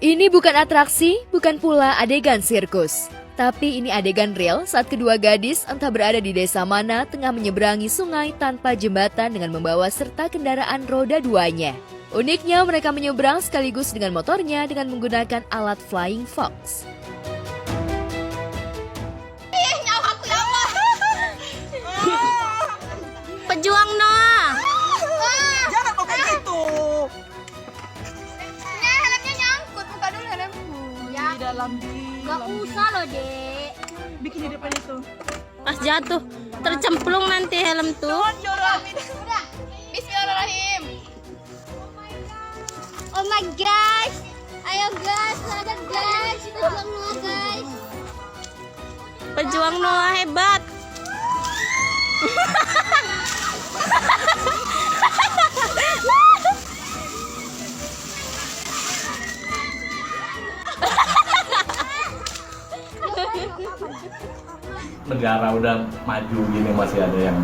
Ini bukan atraksi, bukan pula adegan sirkus. Tapi ini adegan real saat kedua gadis entah berada di desa mana tengah menyeberangi sungai tanpa jembatan dengan membawa serta kendaraan roda duanya. Uniknya mereka menyeberang sekaligus dengan motornya dengan menggunakan alat flying fox. Pejuang Noah. Jangan kok kayak gitu. Helmnya nyangkut, buka dulu helmmu. Ya. Di dalam Gak usah loh, Dek. bikin di depan itu. Pas jatuh, tercemplung nanti helm tuh. Udah. Bismillahirrahmanirrahim. Oh my gosh. Ayo guys, ada guys. Pejuang Noah, guys. Pejuang Noah hebat. Negara udah maju gini masih ada yang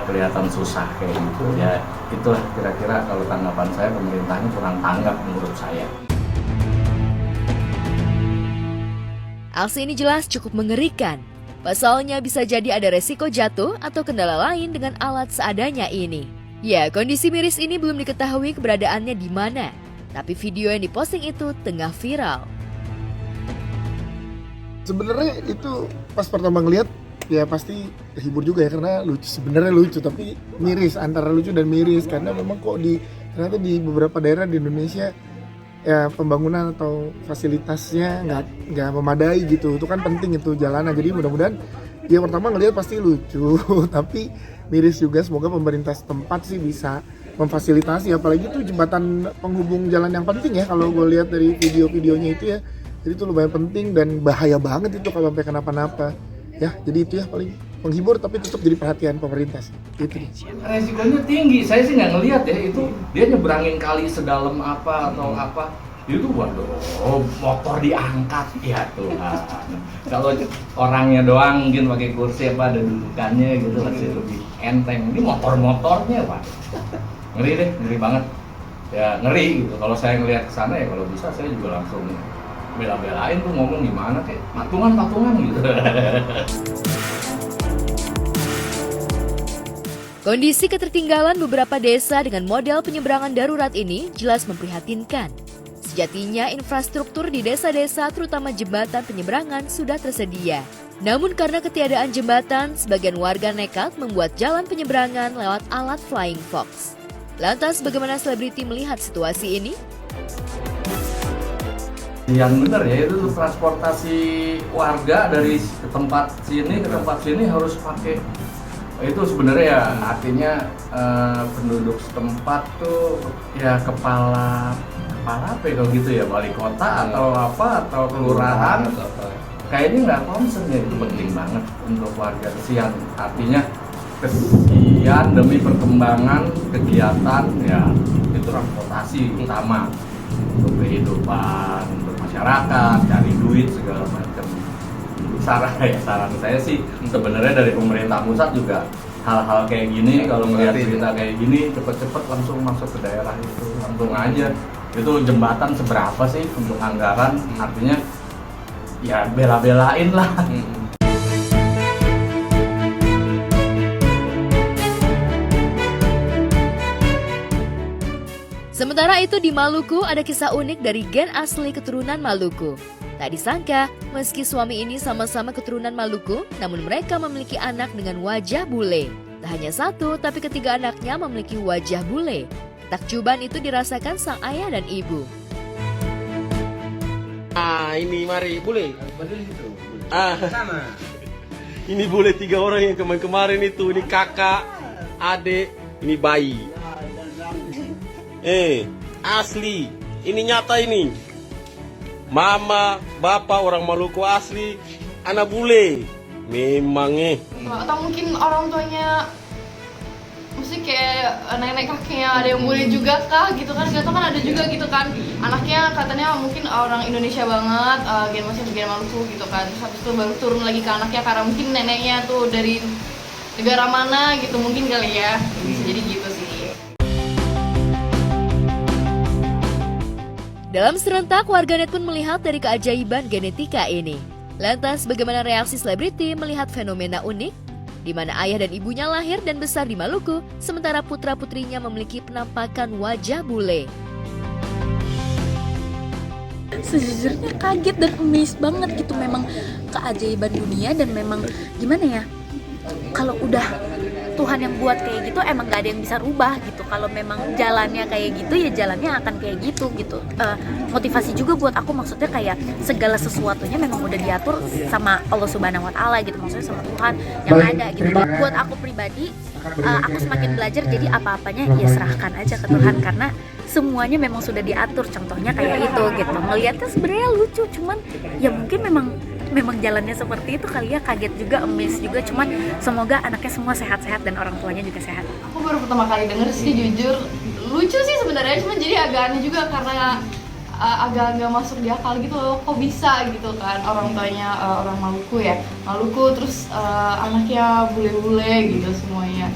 kelihatan susah kayak gitu ya, itulah kira-kira kalau tanggapan saya pemerintahnya kurang tanggap menurut saya. Aksi ini jelas cukup mengerikan. Pasalnya bisa jadi ada resiko jatuh atau kendala lain dengan alat seadanya ini. Ya, kondisi miris ini belum diketahui keberadaannya di mana, tapi video yang diposting itu tengah viral. Sebenarnya itu pas pertama ngeliat ya pasti terhibur juga ya, karena lucu, sebenarnya lucu tapi miris, antara lucu dan miris karena memang kok ternyata di beberapa daerah di Indonesia ya pembangunan atau fasilitasnya nggak memadai gitu. Itu kan penting itu jalanan, jadi mudah-mudahan ya pertama ngeliat pasti lucu tapi miris juga. Semoga pemerintah setempat sih bisa memfasilitasi, apalagi itu jembatan penghubung jalan yang penting ya kalau gue lihat dari video-videonya itu ya. Jadi itu lumayan penting dan bahaya banget itu kalau sampai kenapa-napa. Ya, jadi itu ya paling menghibur tapi tetap jadi perhatian pemerintah sih. Itu dia. Resikonya tinggi, saya sih nggak ngelihat ya itu dia nyeberangin kali sedalam apa atau apa. Itu waduh, motor diangkat ya Tuhan. Kalau orangnya doang mungkin pakai kursi apa ada dudukannya gitu masih lebih enteng. Ini motor-motornya waduh. Ngeri deh, ngeri banget. Ya ngeri gitu. Kalau saya ngelihat ke sana ya kalau bisa saya juga langsung bela-belain tuh ngomong gimana kayak patungan gitu. Kondisi ketertinggalan beberapa desa dengan model penyeberangan darurat ini jelas memprihatinkan. Sejatinya infrastruktur di desa-desa terutama jembatan penyeberangan sudah tersedia. Namun karena ketiadaan jembatan, sebagian warga nekat membuat jalan penyeberangan lewat alat flying fox. Lantas bagaimana selebriti melihat situasi ini? Yang benar ya itu transportasi warga dari tempat sini ke tempat sini harus pakai itu sebenarnya ya artinya penduduk setempat tuh ya kepala apa ya kalau gitu ya, wali kota atau apa atau kelurahan kayaknya nggak concern ya. Itu penting banget untuk warga kesian, artinya kesian demi perkembangan kegiatan ya itu transportasi utama untuk kehidupan, untuk masyarakat, cari duit segala macam. Saran saya sih sebenarnya dari pemerintah pusat juga hal-hal kayak gini kalau melihat cerita kayak gini cepet-cepet langsung masuk ke daerah itu langsung aja. Itu jembatan seberapa sih untuk anggaran, artinya ya bela-belain lah. Sementara itu di Maluku ada kisah unik dari gen asli keturunan Maluku. Tak disangka, meski suami ini sama-sama keturunan Maluku, namun mereka memiliki anak dengan wajah bule. Tak hanya satu, tapi ketiga anaknya memiliki wajah bule. Takjuban itu dirasakan sang ayah dan ibu. Ini mari bule. Sama. Ini bule 3 orang yang kemarin itu. Ini kakak, adik, ini bayi. Asli. Ini nyata ini. Mama, bapak orang Maluku asli, anak bule. Memang Atau mungkin orang tuanya mesti kayak nenek kakeknya ada yang bule juga kah gitu kan, gak tau kan ada juga gitu kan anaknya katanya mungkin orang Indonesia banget, gen Maluku gitu kan, terus habis itu baru turun lagi ke anaknya karena mungkin neneknya tuh dari negara mana gitu mungkin kali ya, bisa jadi gitu sih. Dalam serentak, warganet pun melihat dari keajaiban genetika ini. Lantas, bagaimana reaksi selebriti melihat fenomena unik? Di mana ayah dan ibunya lahir dan besar di Maluku, sementara putra-putrinya memiliki penampakan wajah bule. Sejujurnya kaget dan amazed banget gitu, memang keajaiban dunia. Dan memang gimana ya, kalau udah Tuhan yang buat kayak gitu emang gak ada yang bisa rubah gitu. Kalau memang jalannya kayak gitu ya jalannya akan kayak gitu. Motivasi juga buat aku, maksudnya kayak segala sesuatunya memang udah diatur sama Allah Subhanahu Wa Taala gitu, maksudnya sama Tuhan yang ada gitu. Buat aku pribadi, aku semakin belajar, jadi apa-apanya ya serahkan aja ke Tuhan, karena semuanya memang sudah diatur. Contohnya kayak itu gitu, ngeliatnya sebenarnya lucu, cuman ya mungkin memang jalannya seperti itu kali ya. Kaget juga, amazed juga, cuman semoga anaknya semua sehat-sehat dan orang tuanya juga sehat. Aku baru pertama kali denger sih, jujur lucu sih sebenarnya, cuman jadi agak aneh juga karena agak nggak masuk di akal gitu loh, kok bisa gitu kan. Orang tuanya orang Maluku ya, Maluku, terus anaknya bule-bule gitu semuanya.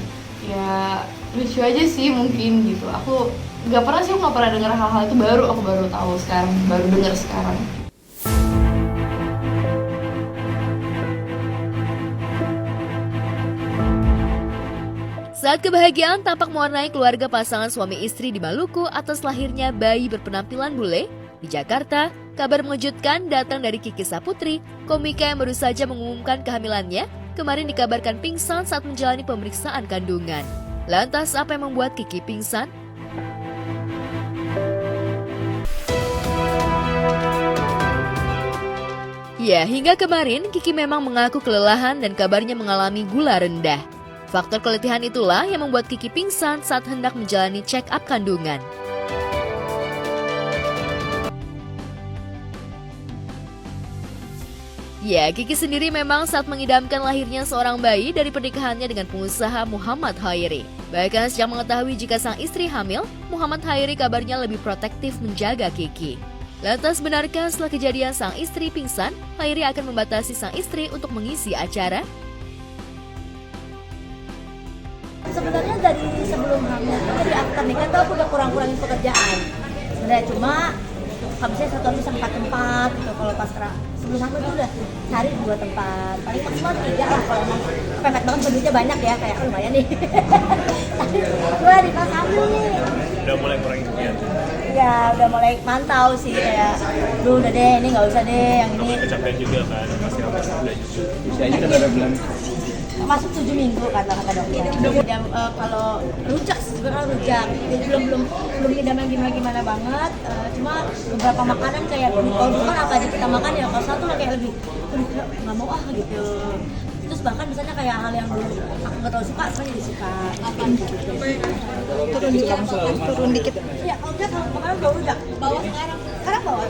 Ya lucu aja sih mungkin gitu. Aku nggak pernah dengar hal-hal itu, aku baru tahu sekarang, baru dengar sekarang. Saat kebahagiaan tampak mewarnai keluarga pasangan suami istri di Maluku atas lahirnya bayi berpenampilan bule, di Jakarta, kabar mengejutkan datang dari Kiki Saputri, komika yang baru saja mengumumkan kehamilannya, kemarin dikabarkan pingsan saat menjalani pemeriksaan kandungan. Lantas apa yang membuat Kiki pingsan? Ya, hingga kemarin Kiki memang mengaku kelelahan dan kabarnya mengalami gula rendah. Faktor keletihan itulah yang membuat Kiki pingsan saat hendak menjalani check up kandungan. Ya, Kiki sendiri memang saat mengidamkan lahirnya seorang bayi dari pernikahannya dengan pengusaha Muhammad Hairi. Bahkan sejak mengetahui jika sang istri hamil, Muhammad Hairi kabarnya lebih protektif menjaga Kiki. Lantas benarkah setelah kejadian sang istri pingsan, Hairi akan membatasi sang istri untuk mengisi acara? Sebenarnya dari sebelum hamil, jadi after nikah tuh aku udah kurang-kurangin pekerjaan. Sebenarnya cuma kalau bisa 1 hari bisa 4 tempat gitu. Kalau pas sebelum hamil tuh udah cari 2 tempat, paling maksimal 3 lah kalau emang pepet banget, duitnya banyak ya, kayak lumayan nih. Tapi gue di pas hamil nih Udah mulai kurangin kegiatan. ya udah mulai mantau sih, kayak duh udah deh ini nggak usah deh yang ini. Kecapean juga kan, masih harus juga. Usianya udah berapa bulan? Masuk 7 minggu kata dokter. Dan kalau rujak sebenarnya rujak, jadi belum ngidam yang gimana banget. Cuma beberapa makanan kayak kalau dulu kan apa aja kita makan ya, kalau satu kayak lebih nggak mau gitu. Terus bahkan misalnya kayak hal yang dulu aku nggak terlalu suka, sekarang jadi suka. Turun dikit. Ya kalau enggak, kalau kemarin bawa rujak, bawa sekarang bawa.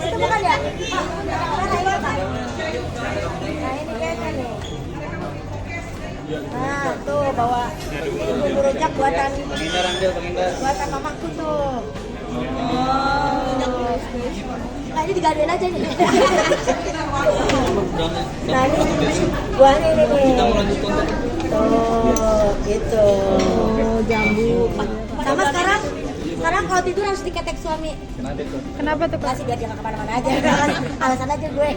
Itu bukan ya? Nah tuh bawa bumbu rujak buatan mamaku tuh. Nah ini digaduin aja nih. Nah ini buahnya ini nih. Tuh gitu. Jambu. Sama sekarang kalau tidur harus diketek suami. Kenapa tuh? Kasih biar jangan kemana-mana aja. Alasan aja gue.